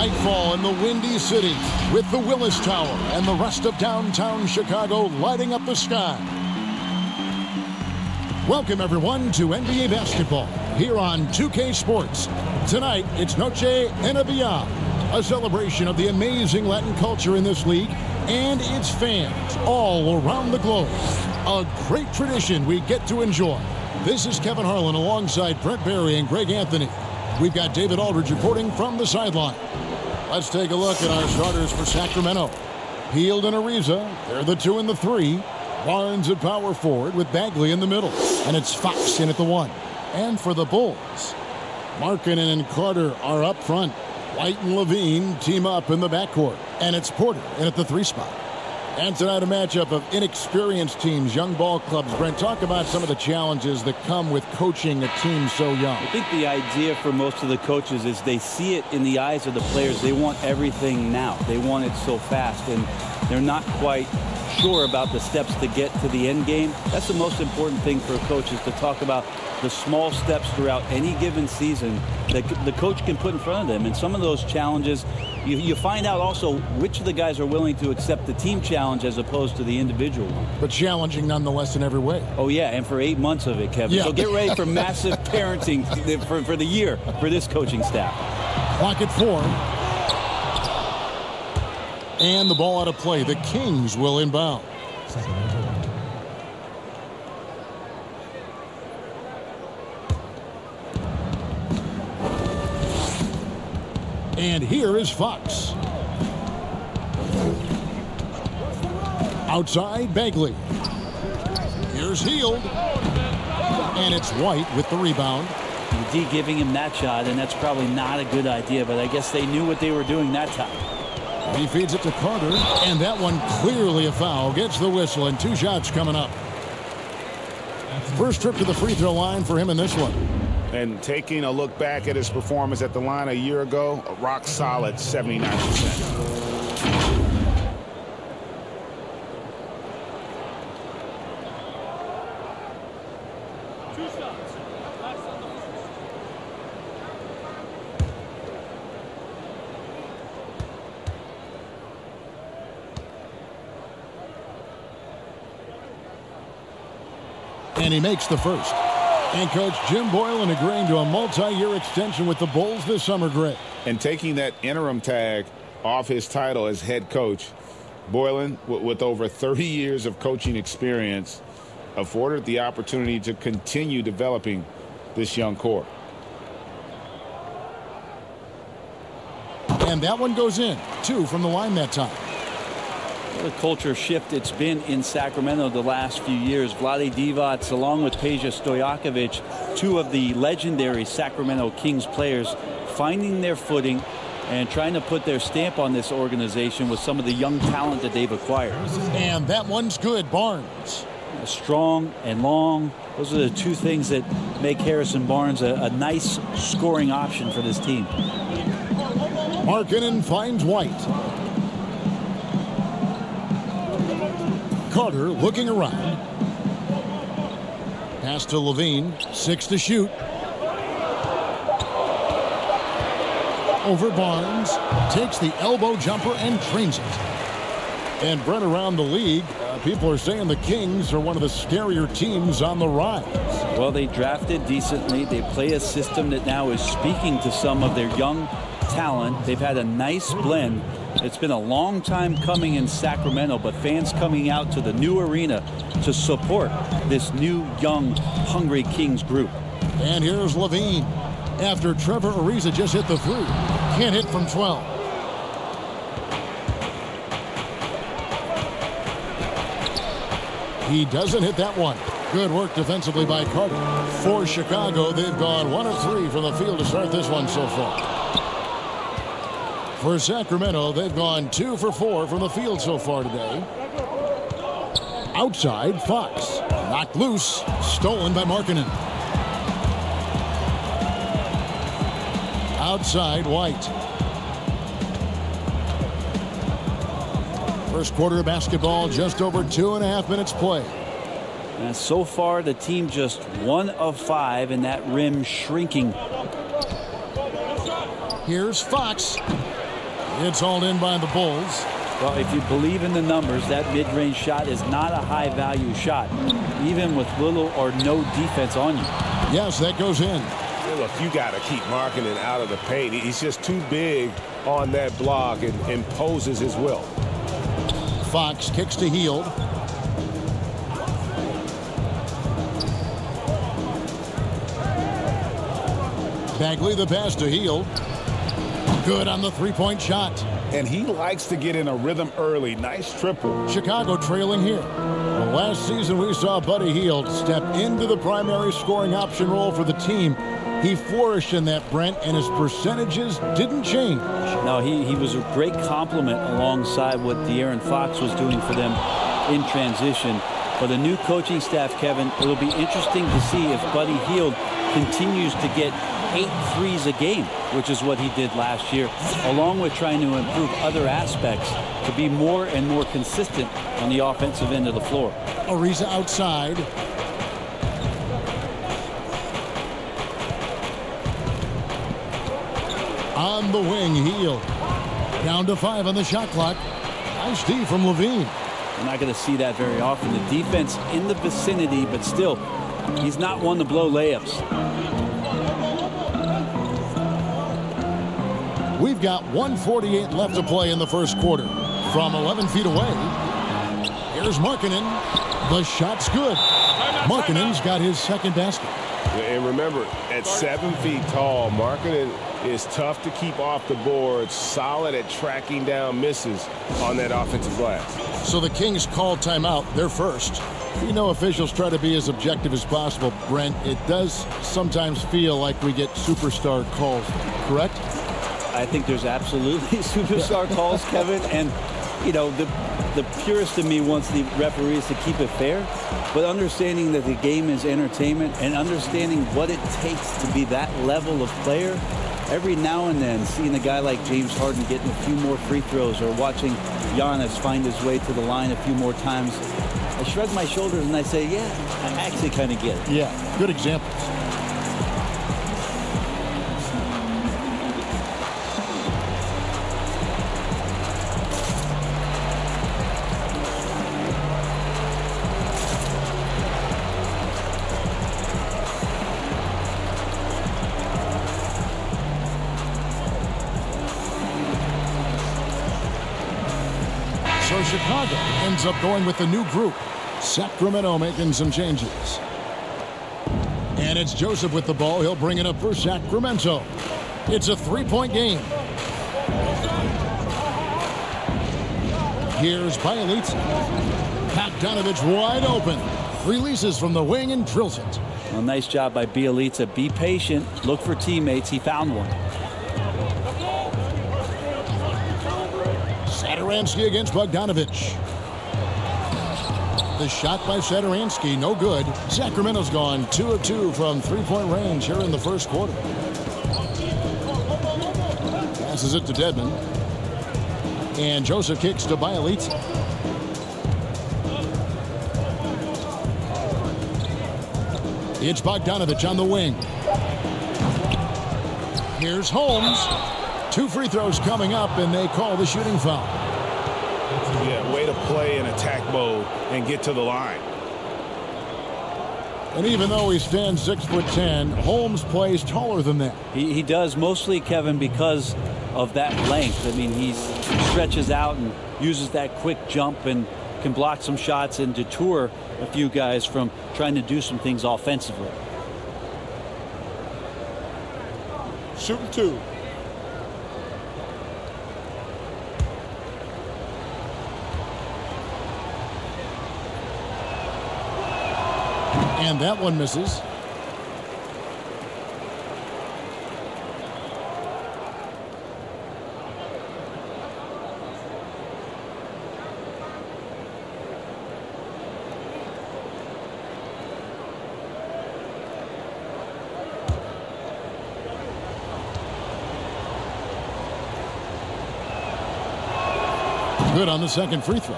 Nightfall in the Windy City with the Willis Tower and the rest of downtown Chicago lighting up the sky. Welcome, everyone, to NBA basketball here on 2K Sports. Tonight, it's Noche Enabia, a celebration of the amazing Latin culture in this league and its fans all around the globe. A great tradition we get to enjoy. This is Kevin Harlan alongside Brent Barry and Greg Anthony. We've got David Aldridge reporting from the sideline. Let's take a look at our starters for Sacramento. Hield and Ariza, they're the 2 and the 3. Barnes at power forward with Bagley in the middle. And it's Fox in at the 1. And for the Bulls, Markkanen and Carter are up front. White and Levine team up in the backcourt. And it's Porter in at the 3 spot. And tonight a matchup of inexperienced teams, young ball clubs. Brent, talk about some of the challenges that come with coaching a team so young. I think the idea for most of the coaches is they see it in the eyes of the players. They want everything now. They want it so fast, and they're not quite sure about the steps to get to the end game. That's the most important thing for a coach, is to talk about the small steps throughout any given season that the coach can put in front of them. And some of those challenges, you find out also which of the guys are willing to accept the team challenge as opposed to the individual one. But challenging nonetheless in every way. Oh, yeah, and for 8 months of it, Kevin. Yeah. So get ready for massive parenting for the year for this coaching staff. Clock at 4. And the ball out of play. The Kings will inbound. And here is Fox. Outside, Bagley. Here's Hield. And it's White with the rebound. D giving him that shot, and that's probably not a good idea, but I guess they knew what they were doing that time. He feeds it to Carter, and that one clearly a foul. Gets the whistle, and 2 shots coming up. First trip to the free throw line for him in this one. And taking a look back at his performance at the line a year ago, a rock solid 79%. And he makes the first. And Coach Jim Boylen agreeing to a multi-year extension with the Bulls this summer, Greg. And taking that interim tag off his title as head coach, Boylen, with over 30 years of coaching experience, afforded the opportunity to continue developing this young core. And that one goes in. 2 from the line that time. What a culture shift it's been in Sacramento the last few years. Vlade Divac, along with Peja Stojakovic, 2 of the legendary Sacramento Kings players, finding their footing and trying to put their stamp on this organization with some of the young talent that they've acquired. And that one's good. Barnes. Strong and long. Those are the 2 things that make Harrison Barnes a nice scoring option for this team. Markkanen finds White. Carter looking around. Pass to Levine. 6 to shoot. Over Barnes. Takes the elbow jumper and trains it. And Brent, around the league, people are saying the Kings are one of the scarier teams on the rise. Well, they drafted decently. They play a system that now is speaking to some of their young talent. They've had a nice blend. It's been a long time coming in Sacramento, but fans coming out to the new arena to support this new, young, hungry Kings group. And here's Levine. After Trevor Ariza just hit the 3. Can't hit from 12. He doesn't hit that one. Good work defensively by Carter. For Chicago, they've gone 1 of 3 from the field to start this one so far. For Sacramento, they've gone 2 for 4 from the field so far today. Outside, Fox. Knocked loose. Stolen by Markkanen. Outside, White. First quarter of basketball, just over 2.5 minutes play. And so far, the team just 1 of 5, and that rim shrinking. Here's Fox. It's hauled in by the Bulls. Well, if you believe in the numbers, that mid-range shot is not a high-value shot, even with little or no defense on you. Yes, that goes in. Hey, look, you got to keep Markkanen out of the paint. He's just too big on that block and imposes his will. Fox kicks to Hield. Bagley the pass to Hield. Good on the three-point shot. And he likes to get in a rhythm early. Nice triple. Chicago trailing here. Well, last season we saw Buddy Hield step into the primary scoring option role for the team. He flourished in that, Brent, and his percentages didn't change. No, he was a great complement alongside what De'Aaron Fox was doing for them in transition. For the new coaching staff, Kevin, it'll be interesting to see if Buddy Hield continues to get 8 threes a game, which is what he did last year, along with trying to improve other aspects to be more and more consistent on the offensive end of the floor. Ariza outside. On the wing, Hield. Down to 5 on the shot clock. Nice D from Levine. We're not going to see that very often. The defense in the vicinity, but still, he's not one to blow layups. We've got 1:48 left to play in the first quarter. From 11 feet away, here's Markkanen. The shot's good. Markkanen's got his second basket. And remember, at 7 feet tall, Markkanen is tough to keep off the board, solid at tracking down misses on that offensive glass. So the Kings call timeout. They're first. We know officials try to be as objective as possible, Brent. It does sometimes feel like we get superstar calls, correct? I think there's absolutely superstar calls, Kevin, and you know the purist in me wants the referees to keep it fair, but understanding that the game is entertainment and understanding what it takes to be that level of player, every now and then seeing a guy like James Harden getting a few more free throws or watching Giannis find his way to the line a few more times, I shrug my shoulders and I say, yeah, I actually kind of get it. Yeah, good examples. So Chicago ends up going with a new group. Sacramento making some changes. And it's Joseph with the ball. He'll bring it up for Sacramento. It's a three-point game. Here's Bjelica. Bogdanovich wide open. Releases from the wing and drills it. Well, nice job by Bjelica. Be patient. Look for teammates. He found one. Satoransky against Bogdanovich. The shot by Satoransky, no good. Sacramento's gone 2 of 2 from three-point range here in the first quarter. Passes it to Dedmon. And Joseph kicks to Bjelica. It's Bogdanovich on the wing. Here's Holmes. 2 free throws coming up, and they call the shooting foul. Yeah, way to play in attack mode and get to the line. And even though he stands 6'10", Holmes plays taller than that. He does, mostly, Kevin, because of that length. I mean, he stretches out and uses that quick jump and can block some shots and deter a few guys from trying to do some things offensively. Shooting 2. And that one misses. Good on the second free throw.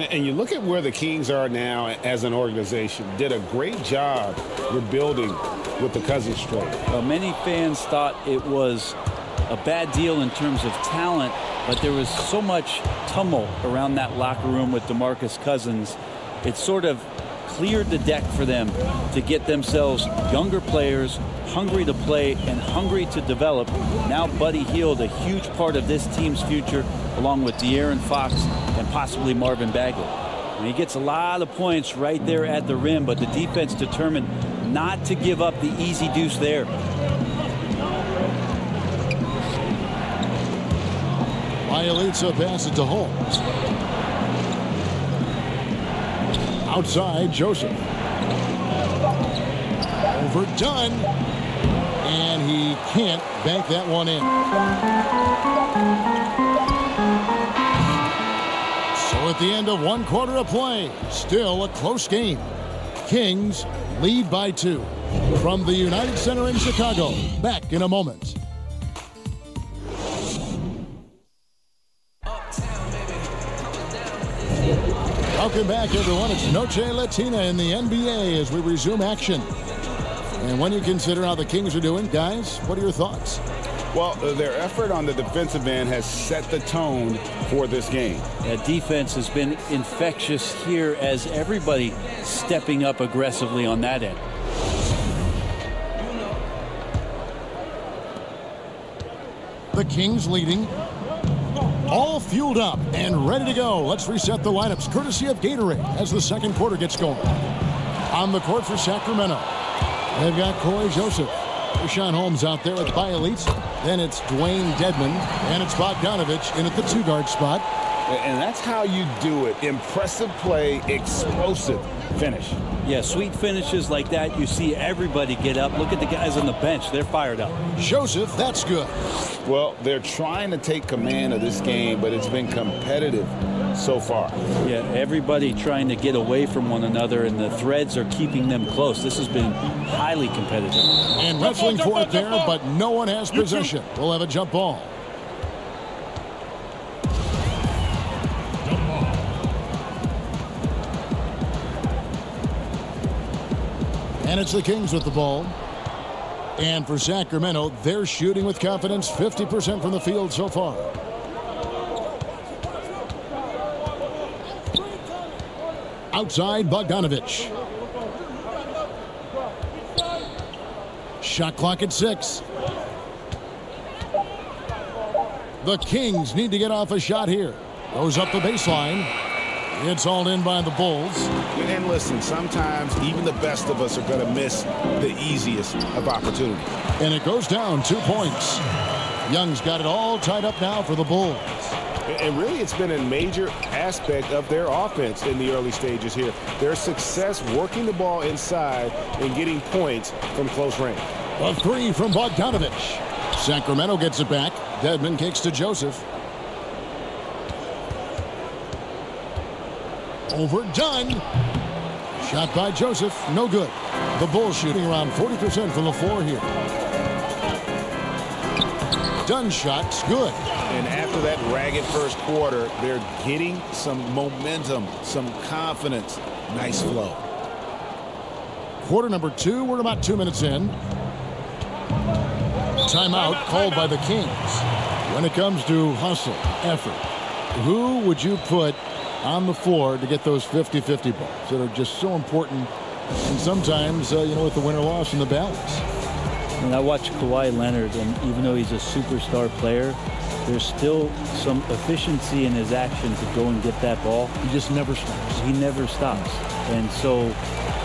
And you look at where the Kings are now as an organization. Did a great job rebuilding with the Cousins trade. Well, many fans thought it was a bad deal in terms of talent, but there was so much tumult around that locker room with DeMarcus Cousins. It sort of cleared the deck for them to get themselves younger players, hungry to play and hungry to develop. Now Buddy Hield, a huge part of this team's future, along with De'Aaron Fox and possibly Marvin Bagley. And he gets a lot of points right there at the rim, but the defense determined not to give up the easy deuce there. Bjelica passes it to Holmes. Outside, Joseph. Overdone. And he can't bank that one in. So at the end of 1 quarter of play, still a close game. Kings lead by 2. From the United Center in Chicago. Back in a moment. Welcome back, everyone. It's Noche Latina in the NBA as we resume action. And when you consider how the Kings are doing, guys, what are your thoughts? Well, their effort on the defensive end has set the tone for this game. That defense has been infectious here as everybody stepping up aggressively on that end. The Kings leading. All fueled up and ready to go. Let's reset the lineups courtesy of Gatorade as the second quarter gets going. On the court for Sacramento, they've got Corey Joseph. Richaun Holmes out there with Bjelica. Then it's Dwayne Dedmon. And it's Bogdanovic in at the 2-guard spot. And that's how you do it. Impressive play, explosive finish. Yeah, sweet finishes like that. You see everybody get up. Look at the guys on the bench. They're fired up. Joseph, that's good. Well, they're trying to take command of this game, but it's been competitive so far. Yeah, everybody trying to get away from one another, and the threads are keeping them close. This has been highly competitive. And wrestling for it there, but no one has possession. We'll have a jump ball. And it's the Kings with the ball. And for Sacramento, they're shooting with confidence, 50% from the field so far. Outside, Bogdanovic. Shot clock at 6. The Kings need to get off a shot here. Goes up the baseline. It's all in by the Bulls. And listen, sometimes even the best of us are going to miss the easiest of opportunities. And it goes down 2 points. Young's got it all tied up now for the Bulls. And really, it's been a major aspect of their offense in the early stages here. Their success working the ball inside and getting points from close range. A 3 from Bogdanovic. Sacramento gets it back. Dedmon kicks to Joseph. Overdone. Shot by Joseph. No good. The Bulls shooting around 40% from the floor here. Dunn shot's good. And after that ragged first quarter, they're getting some momentum, some confidence. Nice flow. Quarter number 2. We're about 2 minutes in. Timeout called by the Kings. When it comes to hustle, effort, who would you put on the floor to get those 50-50 balls that are just so important, and sometimes, with the win-or-loss in the balance? When I watch Kawhi Leonard, and even though he's a superstar player, there's still some efficiency in his action to go and get that ball. He just never stops. He never stops. And so,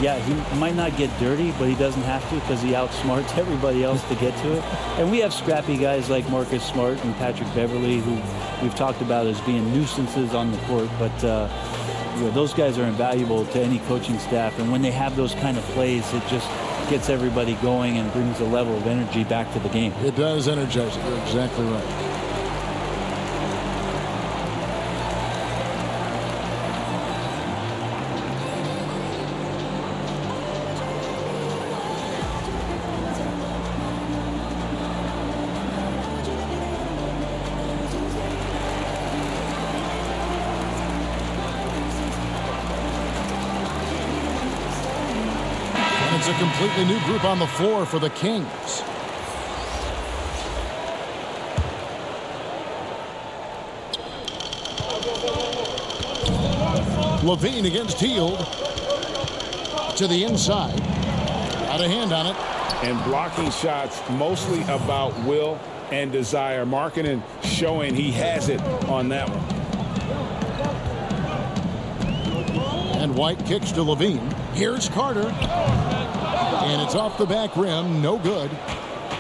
yeah, he might not get dirty, but he doesn't have to because he outsmarts everybody else to get to it. And we have scrappy guys like Marcus Smart and Patrick Beverley who we've talked about as being nuisances on the court, but those guys are invaluable to any coaching staff. And when they have those kind of plays, it just gets everybody going and brings a level of energy back to the game. It does energize it. You're exactly right. It's a completely new group on the floor for the Kings. Levine against Hield. To the inside. Got a hand on it. And blocking shots mostly about will and desire. Markkanen showing he has it on that one. And White kicks to Levine. Here's Carter. And it's off the back rim. No good.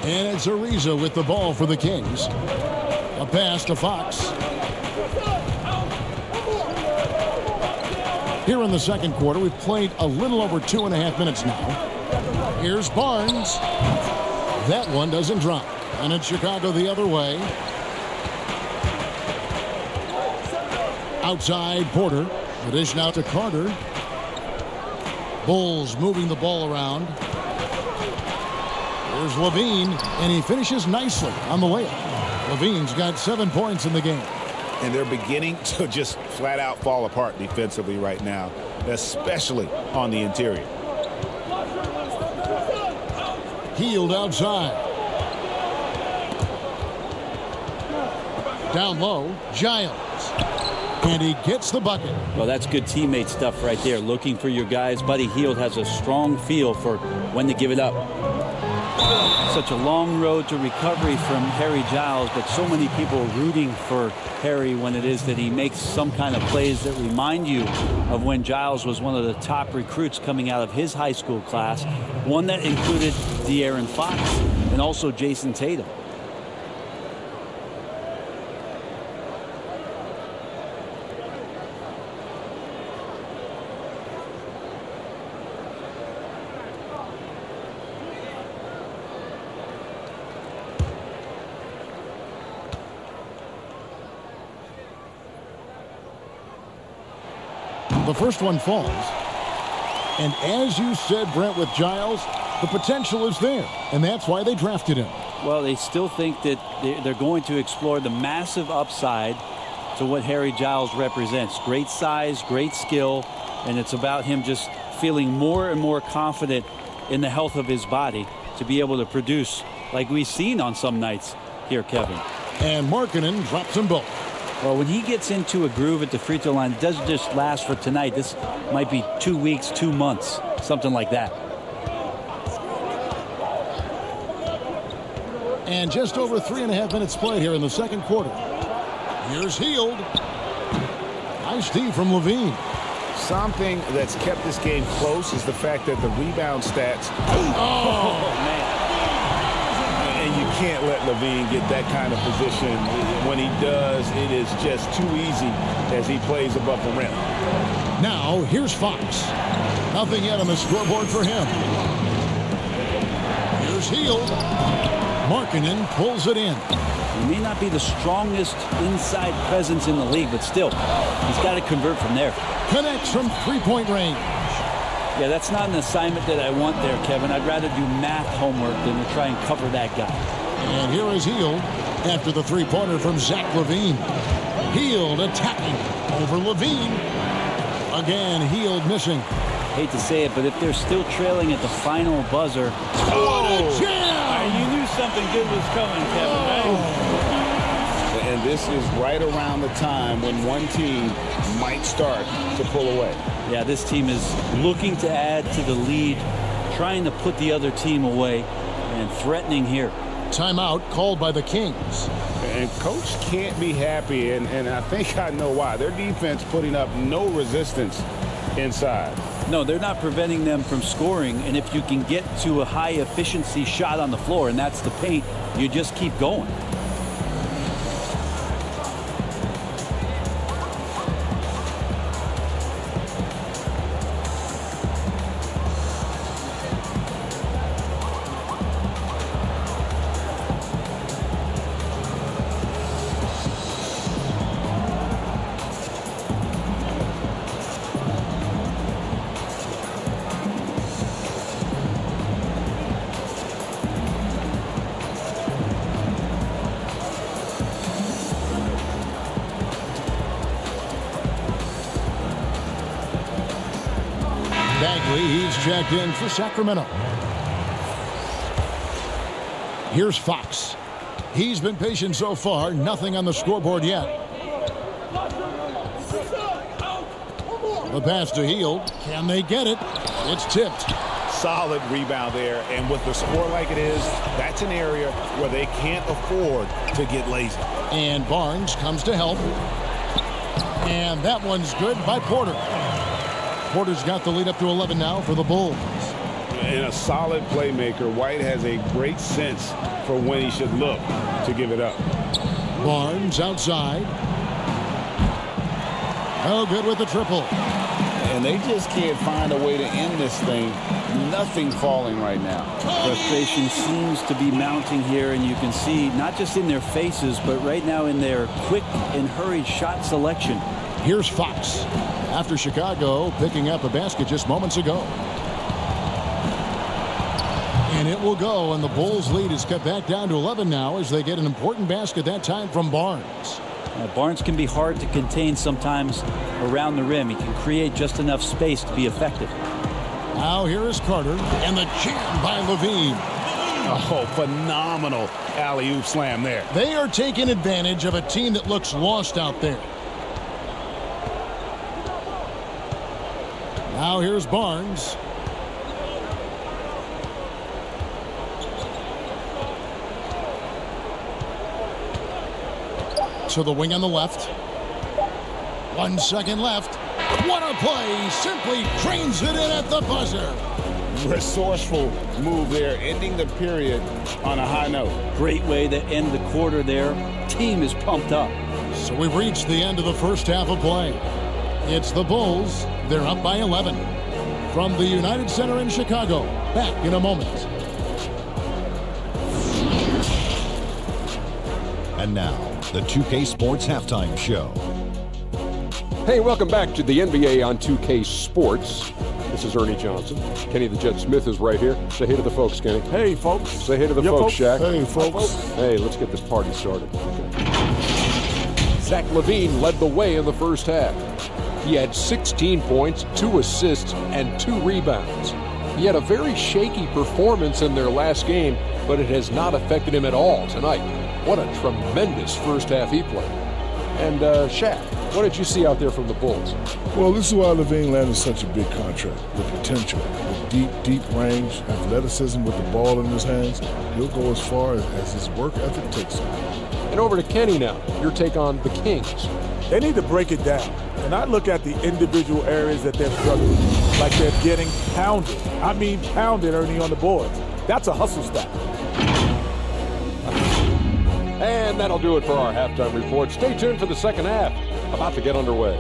And it's Ariza with the ball for the Kings. A pass to Fox. Here in the second quarter, we've played a little over 2.5 minutes now. Here's Barnes. That one doesn't drop. And it's Chicago the other way. Outside Porter. The dish now to Carter. Bulls moving the ball around. Here's Levine, and he finishes nicely on the layup. Levine's got 7 points in the game. And they're beginning to just flat out fall apart defensively right now, especially on the interior. Hield outside. Down low, Giles. And he gets the bucket. Well, that's good teammate stuff right there. Looking for your guys. Buddy Hield has a strong feel for when to give it up. Such a long road to recovery from Harry Giles, but so many people rooting for Harry when it is that he makes some kind of plays that remind you of when Giles was one of the top recruits coming out of his high school class, one that included De'Aaron Fox and also Jason Tatum. The first one falls. And as you said, Brent, with Giles, the potential is there. And that's why they drafted him. Well, they still think that they're going to explore the massive upside to what Harry Giles represents. Great size, great skill, and it's about him just feeling more and more confident in the health of his body to be able to produce like we've seen on some nights here, Kevin. And Markkanen drops them both. Well, when he gets into a groove at the free throw line, it doesn't just last for tonight. This might be 2 weeks, 2 months, something like that. And just over 3.5 minutes played here in the second quarter. Here's Hield. Nice D from Levine. Something that's kept this game close is the fact that the rebound stats. Oh, man. And you can't let Levine get that kind of position. When he does, it is just too easy as he plays above the rim. Now, here's Fox. Nothing yet on the scoreboard for him. Here's Hield. Markkanen pulls it in. He may not be the strongest inside presence in the league, but still, he's got to convert from there. Connects from three-point range. Yeah, that's not an assignment that I want there, Kevin. I'd rather do math homework than to try and cover that guy. And here is Hield after the three-pointer from Zach LaVine. Hield attacking over LaVine. Again, Hield missing. Hate to say it, but if they're still trailing at the final buzzer. What a jam! You knew something good was coming, Kevin, right? And this is right around the time when one team might start to pull away. Yeah, this team is looking to add to the lead, trying to put the other team away, and threatening here. Timeout called by the Kings. And Coach can't be happy, and I think I know why. Their defense putting up no resistance inside. No, they're not preventing them from scoring, and if you can get to a high-efficiency shot on the floor, and that's the paint, you just keep going. He's checked in for Sacramento. Here's Fox. He's been patient so far. Nothing on the scoreboard yet. The pass to Hield. Can they get it? It's tipped. Solid rebound there, and with the score like it is, that's an area where they can't afford to get lazy. And Barnes comes to help. And that one's good by Porter. Porter's got the lead up to 11 now for the Bulls. And a solid playmaker, White has a great sense for when he should look to give it up. Barnes outside. Oh, good with the triple. And they just can't find a way to end this thing. Nothing falling right now. Frustration seems to be mounting here, and you can see not just in their faces, but right now in their quick and hurried shot selection. Here's Fox after Chicago picking up a basket just moments ago. And it will go, and the Bulls' lead is cut back down to 11 now as they get an important basket that time from Barnes. Barnes can be hard to contain sometimes around the rim. He can create just enough space to be effective. Now here is Carter, and the jam by Levine. Oh, phenomenal alley-oop slam there. They are taking advantage of a team that looks lost out there. Now here's Barnes. To the wing on the left. 1 second left. What a play. Simply trains it in at the buzzer. Resourceful move there, ending the period on a high note. Great way to end the quarter there. Team is pumped up. So we've reached the end of the first half of play. It's the Bulls. They're up by 11. From the United Center in Chicago. Back in a moment. And now, the 2K Sports Halftime Show. Hey, welcome back to the NBA on 2K Sports. This is Ernie Johnson. Kenny the Jet Smith is right here. Say hey to the folks, Kenny. Hey, folks. Say hey to the folks, Shaq. Hey, folks. Hey, let's get this party started. Okay. Zach LaVine led the way in the first half. He had 16 points, 2 assists, and 2 rebounds. He had a very shaky performance in their last game, but it has not affected him at all tonight. What a tremendous first half he played. And Shaq, what did you see out there from the Bulls? Well, this is why LaVine landed such a big contract. The potential, the deep range, athleticism with the ball in his hands. He'll go as far as his work ethic takes him. And over to Kenny now. Your take on the Kings. They need to break it down. And I look at the individual areas that they're struggling, like they're getting pounded. I mean pounded, Ernie, on the boards. That's a hustle stat. And that'll do it for our halftime report. Stay tuned for the second half. About to get underway.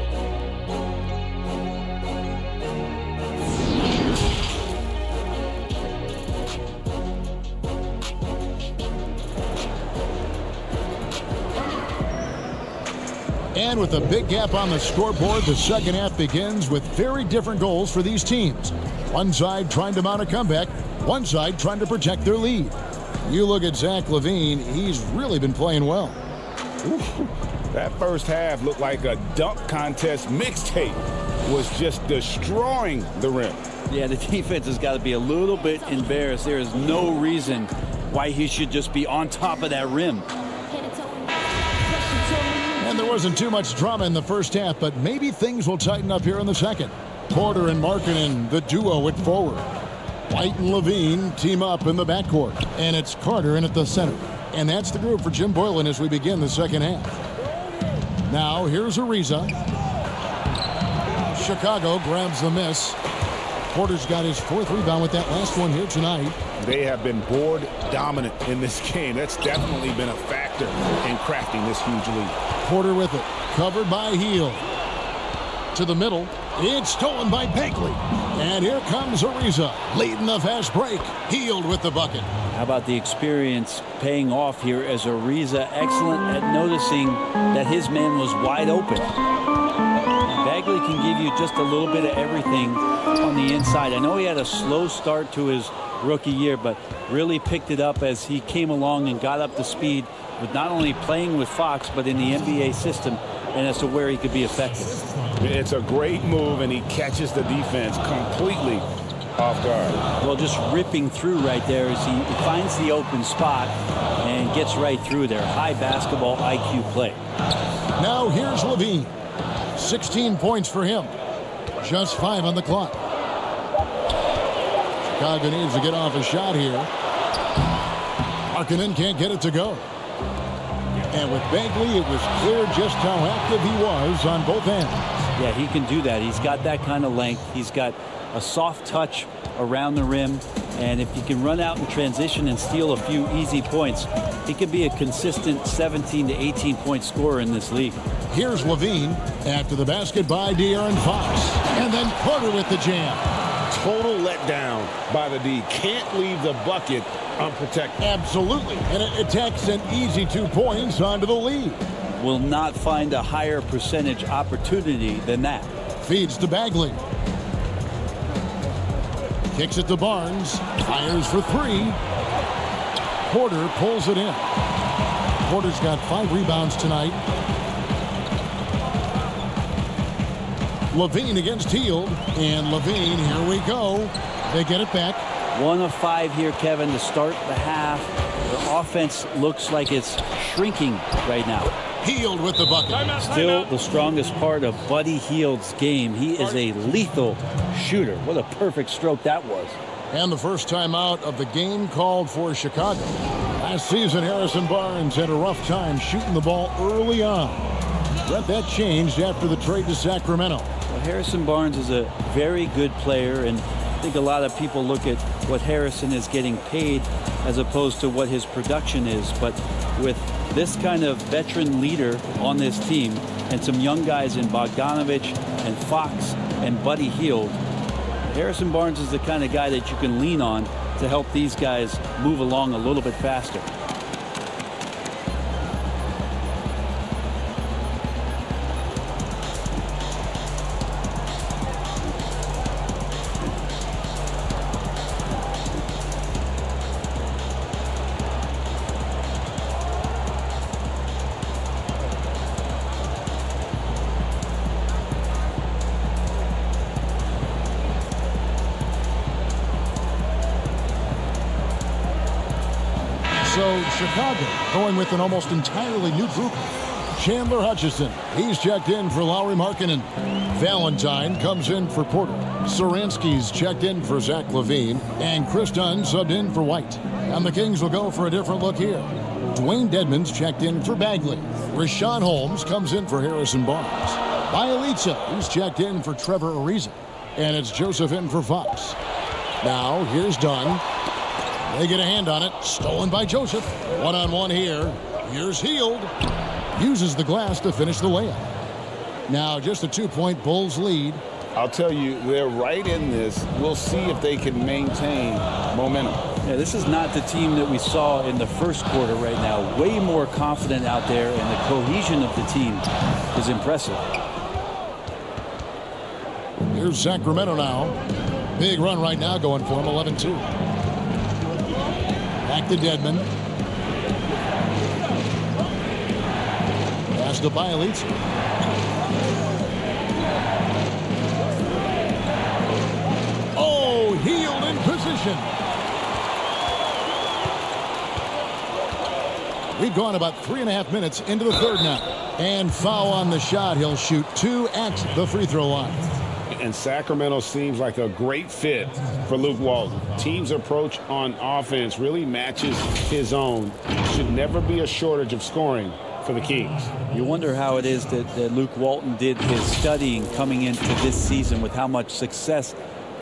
And with a big gap on the scoreboard, the second half begins with very different goals for these teams. One side trying to mount a comeback, one side trying to protect their lead. You look at Zach LaVine, he's really been playing well. Ooh, that first half looked like a dunk contest mixtape. Was just destroying the rim. Yeah, the defense has got to be a little bit embarrassed. There is no reason why he should just be on top of that rim. And there wasn't too much drama in the first half, but maybe things will tighten up here in the second. Porter and Markkanen, the duo at forward. White and LaVine team up in the backcourt. And it's Carter in at the center. And that's the group for Jim Boylen as we begin the second half. Now here's Ariza. Chicago grabs the miss. Porter's got his 4th rebound with that last one here tonight. They have been board dominant in this game. That's definitely been a factor in crafting this huge lead. Porter with it. Covered by Hield. To the middle. It's stolen by Bagley. And here comes Ariza leading the fast break. Hield with the bucket. How about the experience paying off here as Ariza excellent at noticing that his man was wide open. Bagley can give you just a little bit of everything on the inside. I know he had a slow start to his rookie year, but really picked it up as he came along and got up to speed with not only playing with Fox, but in the NBA system, and as to where he could be effective. It's a great move, and he catches the defense completely off guard. Well, just ripping through right there as he finds the open spot and gets right through there. High basketball IQ play. Now here's LaVine. 16 points for him. Just 5 on the clock. Chicago needs to get off a shot here. Markkanen can't get it to go. And with Bagley, it was clear just how active he was on both ends. Yeah, he can do that. He's got that kind of length. He's got a soft touch around the rim. And if he can run out in transition and steal a few easy points, he can be a consistent 17 to 18 point scorer in this league. Here's Levine after the basket by De'Aaron Fox. And then Porter with the jam. Total letdown by the D. Can't leave the bucket unprotected. Absolutely. And it takes an easy 2 points onto the lead. Will not find a higher percentage opportunity than that. Feeds to Bagley. Kicks it to Barnes. Fires for 3. Porter pulls it in. Porter's got 5 rebounds tonight. Levine against Hield. And Levine, here we go. They get it back. 1 of 5 here, Kevin, to start the half. The offense looks like it's shrinking right now. Hield with the bucket. Still the strongest part of Buddy Hield's game. He is a lethal shooter. What a perfect stroke that was. And the first time out of the game called for Chicago. Last season, Harrison Barnes had a rough time shooting the ball early on. But that changed after the trade to Sacramento. Well, Harrison Barnes is a very good player, and I think a lot of people look at what Harrison is getting paid as opposed to what his production is. But with this kind of veteran leader on this team and some young guys in Bogdanovich and Fox and Buddy Hield, Harrison Barnes is the kind of guy that you can lean on to help these guys move along a little bit faster. So Chicago going with an almost entirely new group. Chandler Hutchison, he's checked in for Lauri Markkanen. Valentine comes in for Porter. Saransky's checked in for Zach LaVine. And Chris Dunn subbed in for White. And the Kings will go for a different look here. Dwayne Dedmon's checked in for Bagley. Rashawn Holmes comes in for Harrison Barnes. Bjelica, he's checked in for Trevor Ariza. And it's Joseph in for Fox. Now here's Dunn. They get a hand on it. Stolen by Joseph. One-on-one here. Here's Hield. Uses the glass to finish the layup. Now just a 2-point Bulls lead. I'll tell you, they're right in this. We'll see if they can maintain momentum. Yeah, this is not the team that we saw in the first quarter right now. Way more confident out there, and the cohesion of the team is impressive. Here's Sacramento now. Big run right now going for him, 11-2. Back to Dedmon. Pass to Bjelica. Oh, Hield in position. We've gone about 3.5 minutes into the third now. And foul on the shot. He'll shoot 2 at the free throw line. And Sacramento seems like a great fit for Luke Walton. Team's approach on offense really matches his own. Should never be a shortage of scoring for the Kings. You wonder how it is that Luke Walton did his studying coming into this season with how much success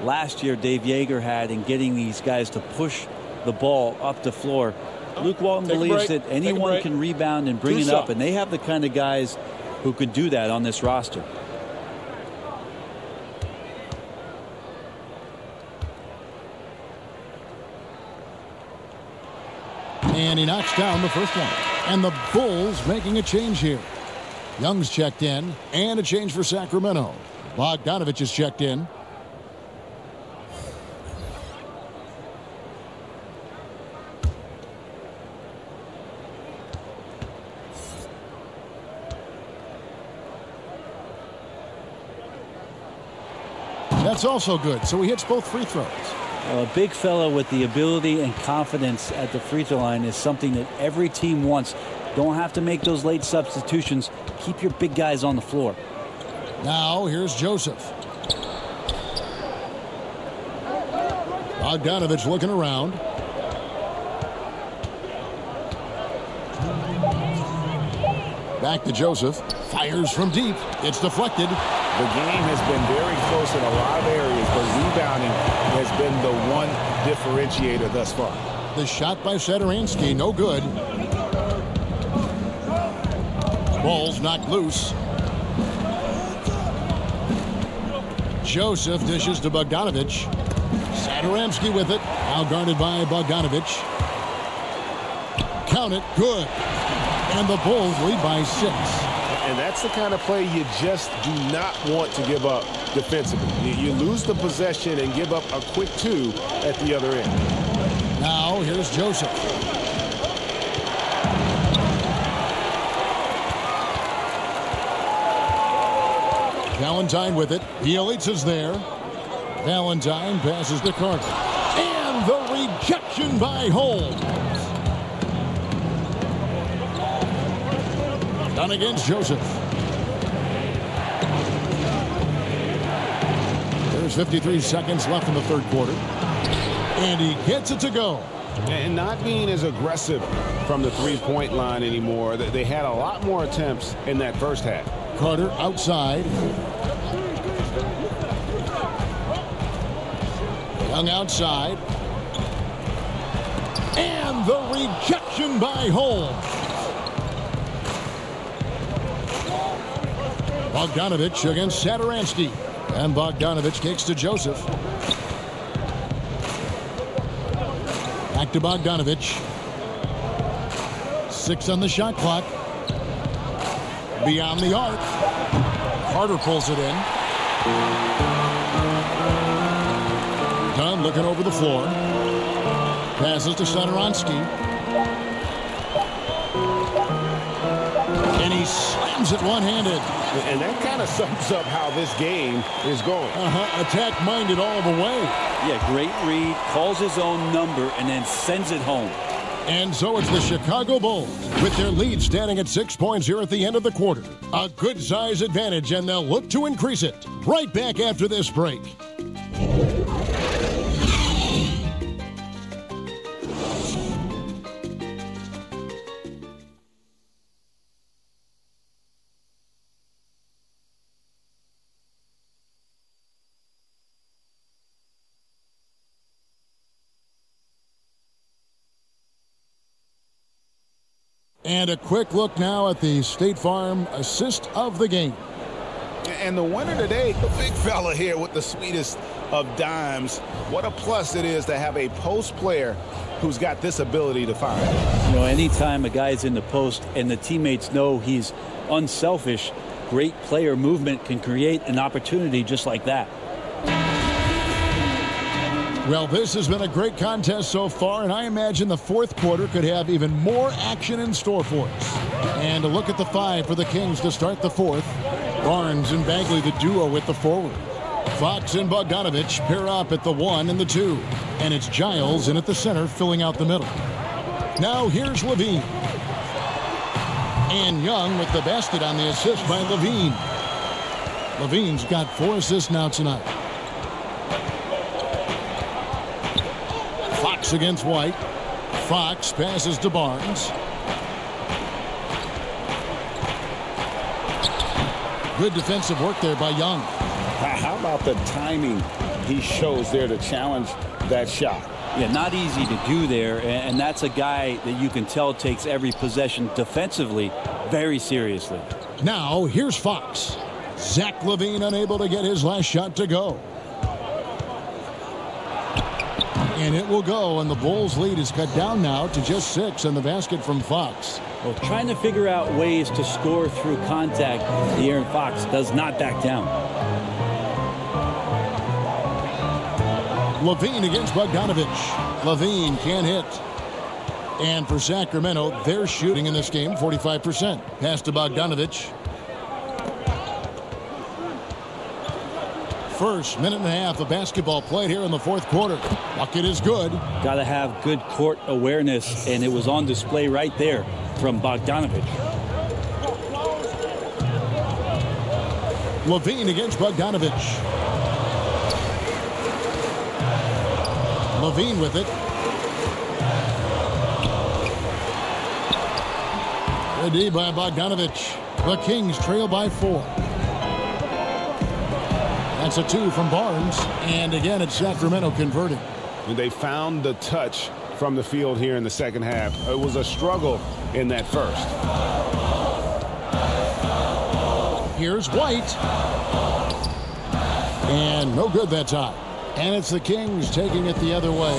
last year Dave Joerger had in getting these guys to push the ball up the floor. Luke Walton believes that anyone can rebound and bring it up, and they have the kind of guys who could do that on this roster. And he knocks down the first one. And the Bulls making a change here. Young's checked in, and a change for Sacramento. Bogdanovich is checked in. That's also good, so he hits both free throws. Well, a big fella with the ability and confidence at the free throw line is something that every team wants. Don't have to make those late substitutions. Keep your big guys on the floor. Now here's Joseph. Bogdanovich looking around. Back to Joseph. Fires from deep. It's deflected. The game has been very close in a lot of areas, but rebounding has been the one differentiator thus far. The shot by Satoransky, no good. Ball's knocked loose. Joseph dishes to Bogdanovich. Satoransky with it. Now guarded by Bogdanovich. Count it. Good. And the Bulls lead by 6. And that's the kind of play you just do not want to give up defensively. You lose the possession and give up a quick 2 at the other end. Now here's Joseph. Valentine with it. Bielitsa's there. Valentine passes to Carter. And the rejection by Holmes. Done against Joseph. There's 53 seconds left in the third quarter. And he gets it to go. And not being as aggressive from the three-point line anymore. They had a lot more attempts in that first half. Carter outside. Young outside. And the rejection by Holmes. Bogdanovich against Satoransky. And Bogdanovich kicks to Joseph. Back to Bogdanovich. 6 on the shot clock. Beyond the arc. Carter pulls it in. Dunn looking over the floor. Passes to Satoransky. And he slams it one-handed. And that kind of sums up how this game is going. Attack-minded all the way. Yeah, great read, calls his own number, and then sends it home. And so it's the Chicago Bulls with their lead standing at 6 points here at the end of the quarter. A good size advantage, and they'll look to increase it. Right back after this break. And a quick look now at the State Farm assist of the game. And the winner today, the big fella here with the sweetest of dimes. What a plus it is to have a post player who's got this ability to find. You know, anytime a guy's in the post and the teammates know he's unselfish, great player movement can create an opportunity just like that. Well, this has been a great contest so far, and I imagine the fourth quarter could have even more action in store for us. And a look at the 5 for the Kings to start the fourth. Barnes and Bagley, the duo with the forward. Fox and Bogdanovich pair up at the 1 and the 2. And it's Giles in at the center, filling out the middle. Now here's Levine. And Young with the basket on the assist by Levine. Levine's got 4 assists now tonight. Fox against White. Fox passes to Barnes. Good defensive work there by Young. How about the timing he shows there to challenge that shot? Yeah, not easy to do there, and that's a guy that you can tell takes every possession defensively very seriously. Now, here's Fox. Zach LaVine unable to get his last shot to go. And it will go, and the Bulls' lead is cut down now to just 6 on the basket from Fox. Well, trying to figure out ways to score through contact, De'Aaron Fox does not back down. LaVine against Bogdanovich. LaVine can't hit. And for Sacramento, they're shooting in this game 45%. Pass to Bogdanovich. First minute and a half of basketball played here in the fourth quarter. Bucket is good. Got to have good court awareness, and it was on display right there from Bogdanovich. LaVine against Bogdanovich. Levine with it. Good D by Bogdanovich. The Kings trail by 4. That's a 2 from Barnes. And again, it's Sacramento converting. They found the touch from the field here in the second half. It was a struggle in that first. Here's White. And no good that time. And it's the Kings taking it the other way.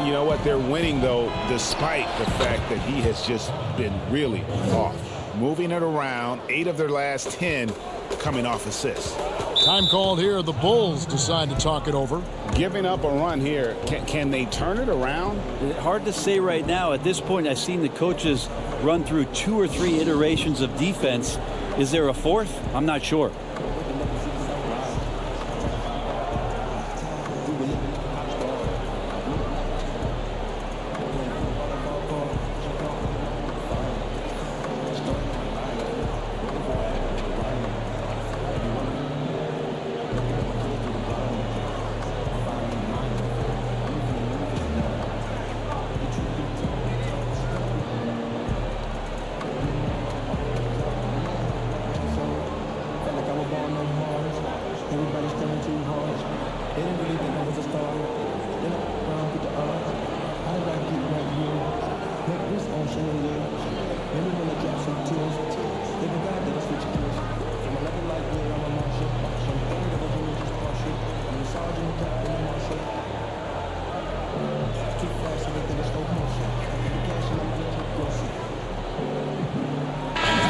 You know what? They're winning, though, despite the fact that he has just been really off. Moving it around, 8 of their last 10 coming off assists. Time called here. The Bulls decide to talk it over. Giving up a run here. Can they turn it around? Hard to say right now. At this point, I've seen the coaches run through 2 or 3 iterations of defense. Is there a 4th? I'm not sure.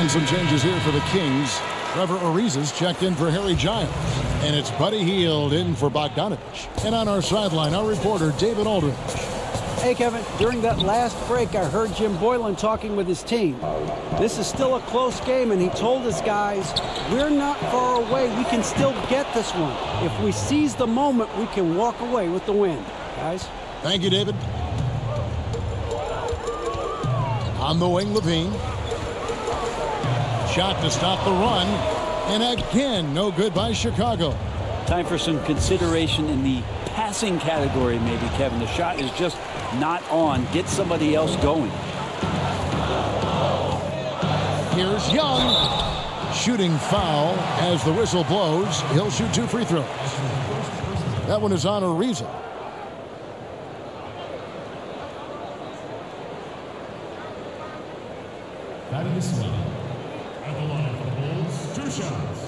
And some changes here for the Kings. Trevor Ariza's checked in for Harry Giles. And it's Buddy Hield in for Bogdanovich. And on our sideline, our reporter, David Aldridge. Hey, Kevin, during that last break, I heard Jim Boylen talking with his team. This is still a close game, and he told his guys, we're not far away. We can still get this one. If we seize the moment, we can walk away with the win. Guys? Thank you, David. On the wing, Levine. Shot to stop the run. And again, no good by Chicago. Time for some consideration in the passing category, maybe, Kevin. The shot is just not on. Get somebody else going. Here's Young. Shooting foul as the whistle blows. He'll shoot 2 free throws. That one is on Ariza. That is one. At the line for the Bulls, 2 shots.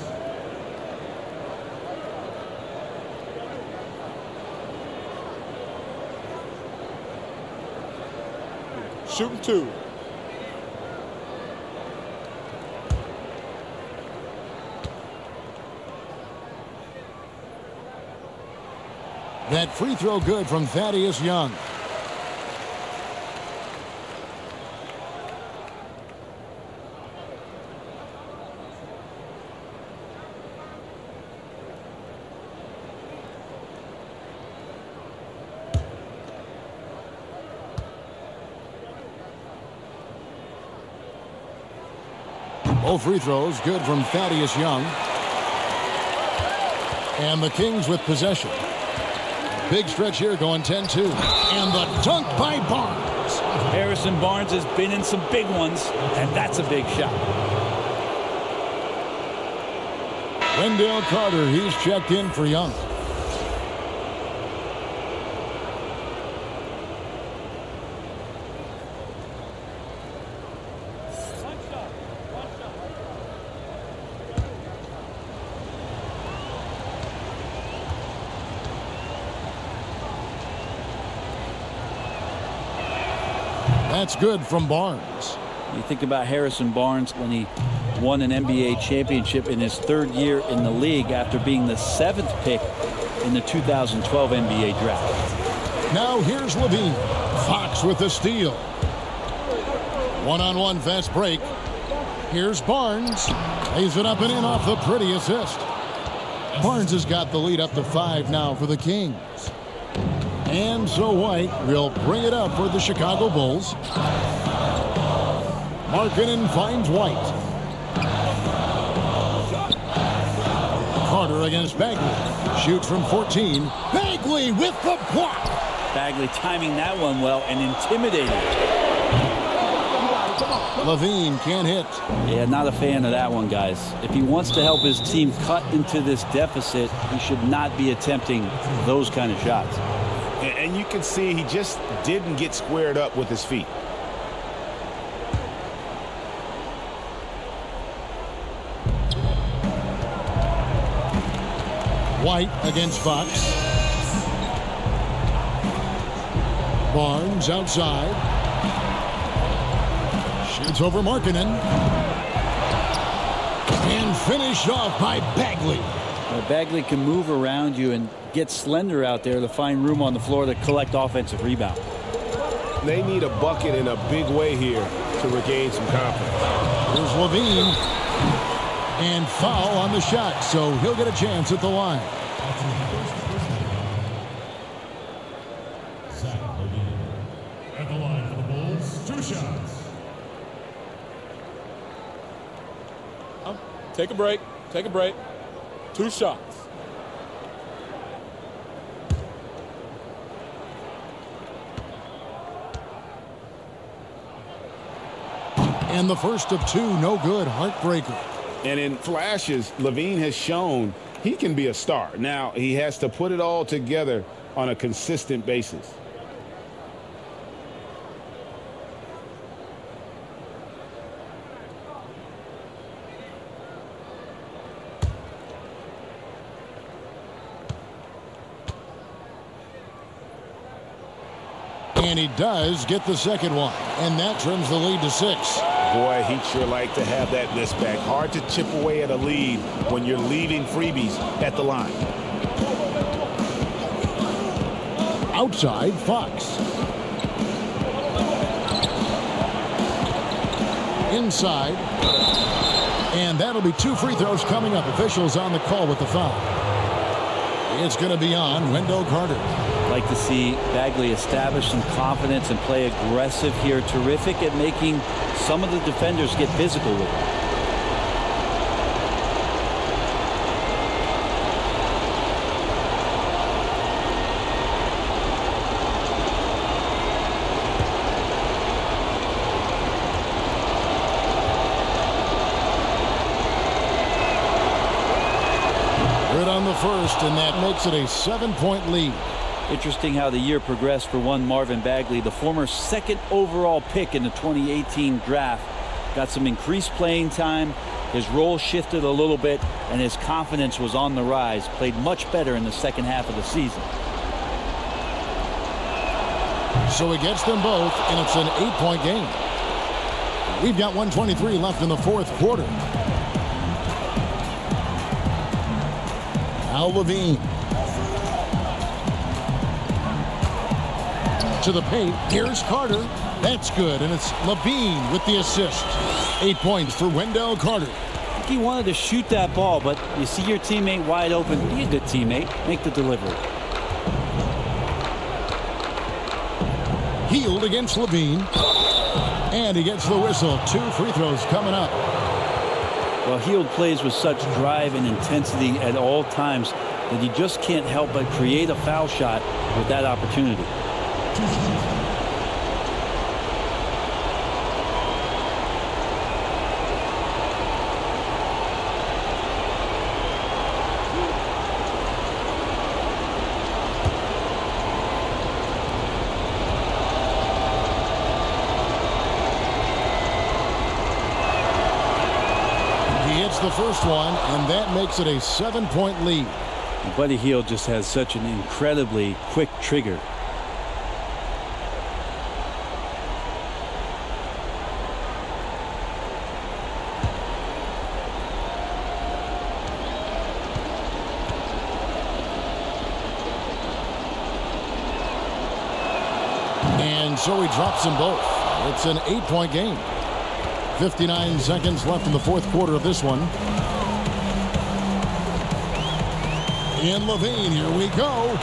Shooting 2. That free throw good from Thaddeus Young. Both free throws good from Thaddeus Young. And the Kings with possession. Big stretch here going 10-2. And the dunk by Barnes. Harrison Barnes has been in some big ones, and that's a big shot. Wendell Carter, he's checked in for Young. That's good from Barnes. You think about Harrison Barnes when he won an NBA championship in his 3rd year in the league after being the 7th pick in the 2012 NBA draft. Now here's Levine. Fox with the steal. One-on-one fast break. Here's Barnes. Lays it up and in off the pretty assist. Barnes has got the lead up to 5 now for the Kings. And so White will bring it up for the Chicago Bulls. Markkanen finds White. Carter against Bagley. Shoots from 14. Bagley with the block. Bagley timing that one well and intimidating. Levine can't hit. Yeah, not a fan of that one, guys. If he wants to help his team cut into this deficit, he should not be attempting those kind of shots. And you can see he just didn't get squared up with his feet. White against Fox. Barnes outside. Shoots over Markkanen. And finished off by Bagley. Bagley can move around you and get slender out there to find room on the floor to collect offensive rebound. They need a bucket in a big way here to regain some confidence. Here's Levine. And foul on the shot, so he'll get a chance at the line. Zach Levine at the line for the Bulls. 2 shots. Take a break. Take a break. 2 shots. And the first of 2, no good. Heartbreaker. And in flashes, Levine has shown he can be a star. Now, he has to put it all together on a consistent basis. And he does get the second one. And that trims the lead to 6. Boy, he'd sure like to have that miss back. Hard to chip away at a lead when you're leaving freebies at the line. Outside, Fox. Inside. And that'll be 2 free throws coming up. Officials on the call with the foul. It's going to be on Wendell Carter. Like to see Bagley establish some confidence and play aggressive here. Terrific at making some of the defenders get physical with him. Good on the first, and that makes it a 7-point lead. Interesting how the year progressed for one Marvin Bagley, the former 2nd overall pick in the 2018 draft. Got some increased playing time. His role shifted a little bit, and his confidence was on the rise. Played much better in the second half of the season. So he gets them both, and it's an 8-point game. We've got 1:23 left in the 4th quarter. Al Levine. To the paint. Here's Carter. That's good, and it's Levine with the assist. 8 points for Wendell Carter. I think he wanted to shoot that ball, but you see your teammate wide open. Be a good teammate. Make the delivery. Hield against Levine. And he gets the whistle. 2 free throws coming up. Well, Hield plays with such drive and intensity at all times that you just can't help but create a foul shot with that opportunity. He hits the first one, and that makes it a 7-point lead. Buddy Hield just has such an incredibly quick trigger. And so he drops them both. It's an 8-point game. 59 seconds left in the 4th quarter of this one. In Levine, here we go.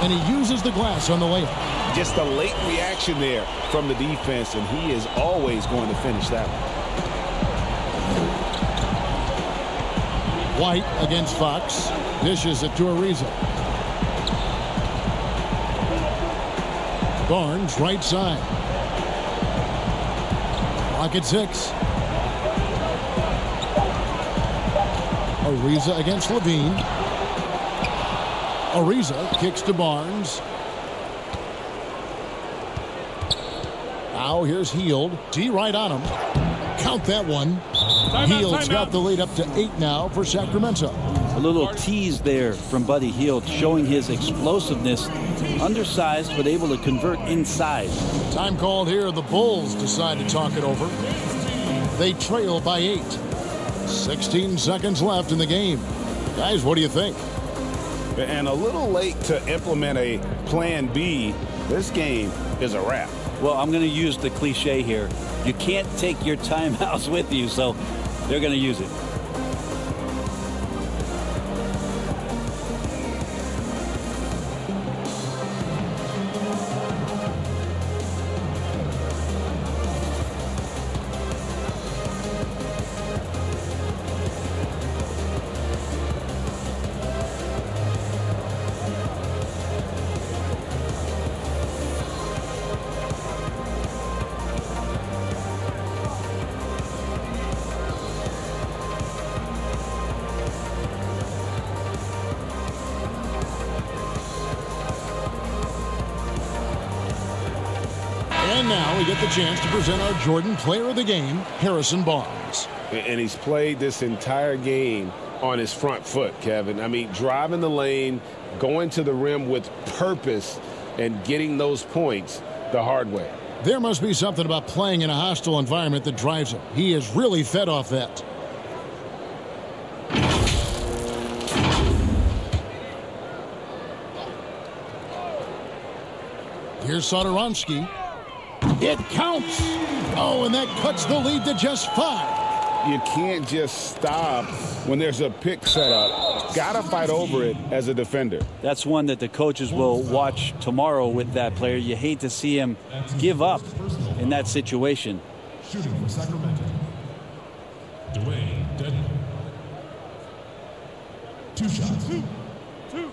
And he uses the glass on the layup. Just a late reaction there from the defense, and he is always going to finish that one. White against Fox. Dishes it to Ariza. Barnes, right side. Clock at 6. Ariza against Levine. Ariza kicks to Barnes. Now here's Hield. D right on him. Count that one. Hield's got the lead up to 8 now for Sacramento. A little tease there from Buddy Hield, showing his explosiveness. Undersized, but able to convert inside. Time called here. The Bulls decide to talk it over. They trail by 8. 16 seconds left in the game. Guys, what do you think? And a little late to implement a plan B. This game is a wrap. Well, I'm going to use the cliche here. You can't take your timeouts with you, so they're going to use it. And now we get the chance to present our Jordan Player of the Game, Harrison Barnes. And he's played this entire game on his front foot, Kevin. I mean, driving the lane, going to the rim with purpose, and getting those points the hard way. There must be something about playing in a hostile environment that drives him. He is really fed off that. Here's Satoransky. It counts. Oh, and that cuts the lead to just 5. You can't just stop when there's a pick set up. Got to fight over it as a defender. That's one that the coaches will watch tomorrow with that player. You hate to see him give up in that situation. Shooting for Sacramento, Dwayne Dedmon. 2 shots. Two.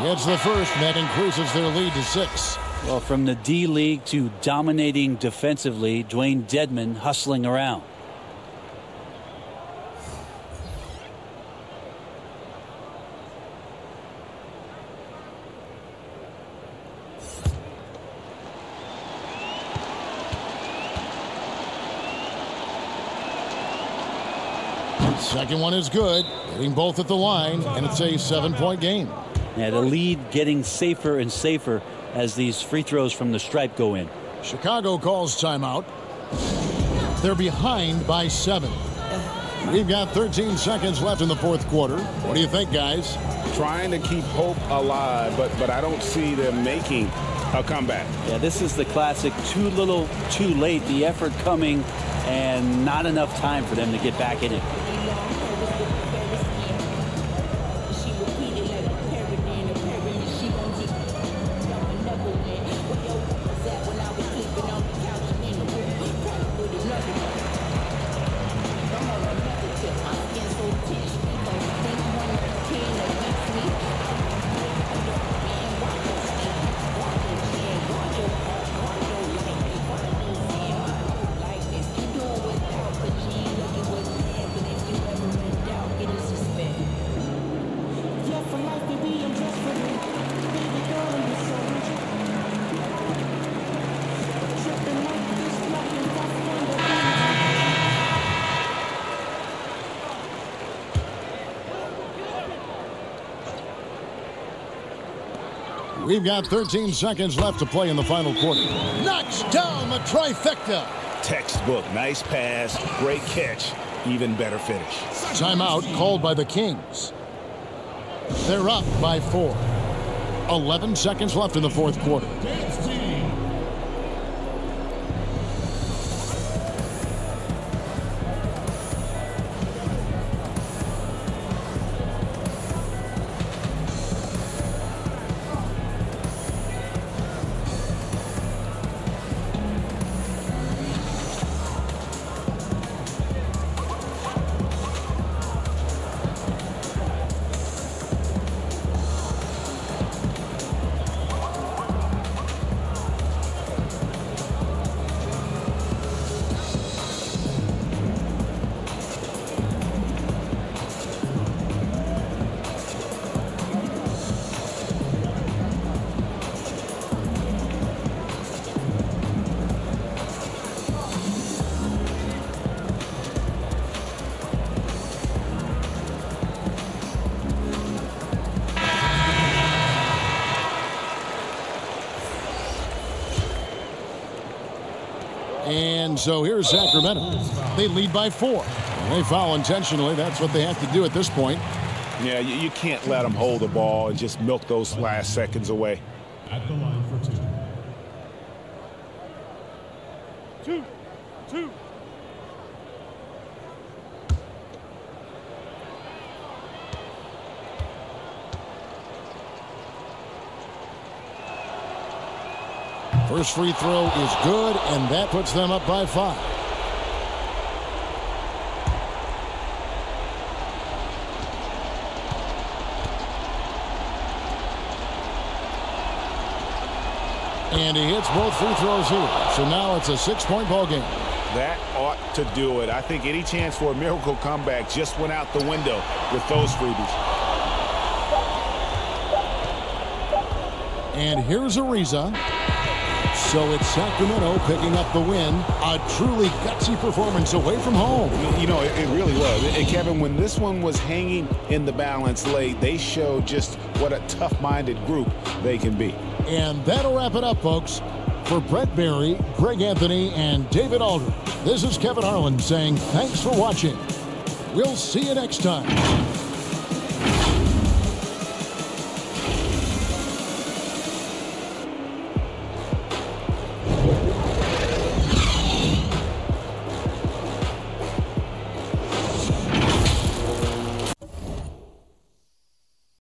Gets the first, and that increases their lead to 6. Well, from the D-League to dominating defensively, Dwayne Dedmon hustling around. Second one is good. Hitting both at the line, and it's a 7-point game. Yeah, the lead getting safer and safer as these free throws from the stripe go in. Chicago calls timeout. They're behind by 7. We've got 13 seconds left in the fourth quarter. What do you think, guys? Trying to keep hope alive, but I don't see them making a comeback. Yeah, this is the classic too little, too late. The effort coming and not enough time for them to get back in it. We've got 13 seconds left to play in the final quarter. Knocks down the trifecta. Textbook. Nice pass. Great catch. Even better finish. Timeout called by the Kings. They're up by 4. 11 seconds left in the fourth quarter. So here's Sacramento. They lead by 4. And they foul intentionally. That's what they have to do at this point. Yeah, you can't let them hold the ball and just milk those last seconds away. At the line for 2. 2. First free throw is good, and that puts them up by 5. And he hits both free throws here. So now it's a 6-point ball game. That ought to do it. I think any chance for a miracle comeback just went out the window with those freebies. And here's Ariza. So it's Sacramento picking up the win. A truly gutsy performance away from home. You know, it really was. And Kevin, when this one was hanging in the balance late, they showed just what a tough-minded group they can be. And that'll wrap it up, folks. For Brett Barry, Greg Anthony, and David Aldridge, this is Kevin Harlan saying thanks for watching. We'll see you next time.